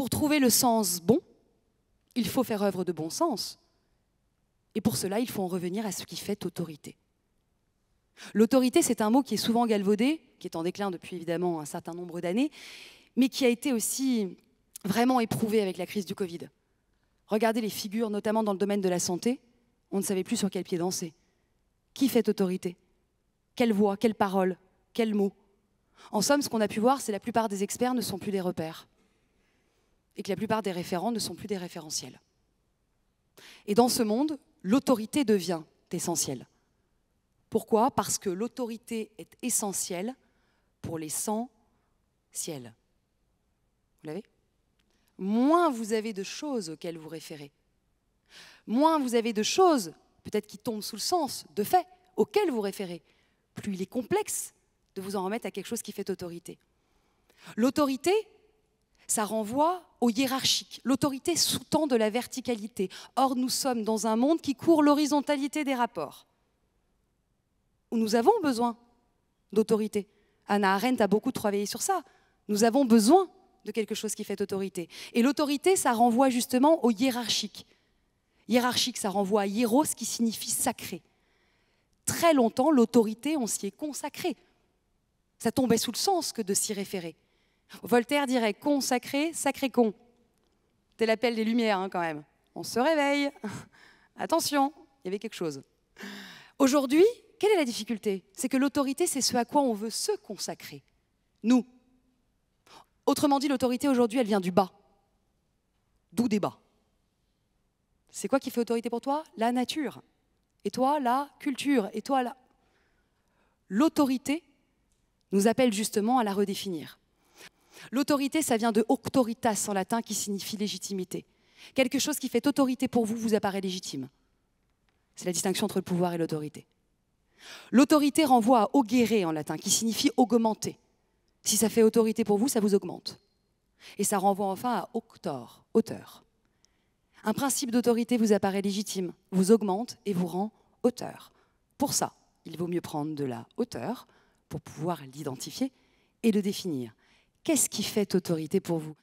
Pour trouver le sens bon, il faut faire œuvre de bon sens. Et pour cela, il faut en revenir à ce qui fait autorité. L'autorité, c'est un mot qui est souvent galvaudé, qui est en déclin depuis évidemment un certain nombre d'années, mais qui a été aussi vraiment éprouvé avec la crise du Covid. Regardez les figures, notamment dans le domaine de la santé, on ne savait plus sur quel pied danser. Qui fait autorité? Quelle voix, quelle parole, quels mots? En somme, ce qu'on a pu voir, c'est que la plupart des experts ne sont plus des repères et que la plupart des référents ne sont plus des référentiels. Et dans ce monde, l'autorité devient essentielle. Pourquoi? Parce que l'autorité est essentielle pour l'essentiel. Vous l'avez? Moins vous avez de choses auxquelles vous référez, moins vous avez de choses, peut-être qui tombent sous le sens, de faits, auxquels vous référez, plus il est complexe de vous en remettre à quelque chose qui fait autorité. L'autorité, ça renvoie au hiérarchique. L'autorité sous-tend de la verticalité. Or, nous sommes dans un monde qui court l'horizontalité des rapports, où nous avons besoin d'autorité. Hannah Arendt a beaucoup travaillé sur ça. Nous avons besoin de quelque chose qui fait autorité. Et l'autorité, ça renvoie justement au hiérarchique. Hiérarchique, ça renvoie à hieros, qui signifie sacré. Très longtemps, l'autorité, on s'y est consacré. Ça tombait sous le sens que de s'y référer. Voltaire dirait consacré, sacré con. C'est l'appel des Lumières, hein, quand même. On se réveille. Attention, il y avait quelque chose. Aujourd'hui, quelle est la difficulté? C'est que l'autorité, c'est ce à quoi on veut se consacrer. Nous. Autrement dit, l'autorité aujourd'hui, elle vient du bas. D'où des bas. C'est quoi qui fait autorité pour toi? La nature. Et toi, la culture. Et toi, la... L'autorité nous appelle justement à la redéfinir. L'autorité, ça vient de auctoritas en latin, qui signifie légitimité. Quelque chose qui fait autorité pour vous, vous apparaît légitime. C'est la distinction entre le pouvoir et l'autorité. L'autorité renvoie à augere en latin, qui signifie augmenter. Si ça fait autorité pour vous, ça vous augmente. Et ça renvoie enfin à auctor, auteur. Un principe d'autorité vous apparaît légitime, vous augmente et vous rend auteur. Pour ça, il vaut mieux prendre de la hauteur pour pouvoir l'identifier et le définir. Qu'est-ce qui fait autorité pour vous?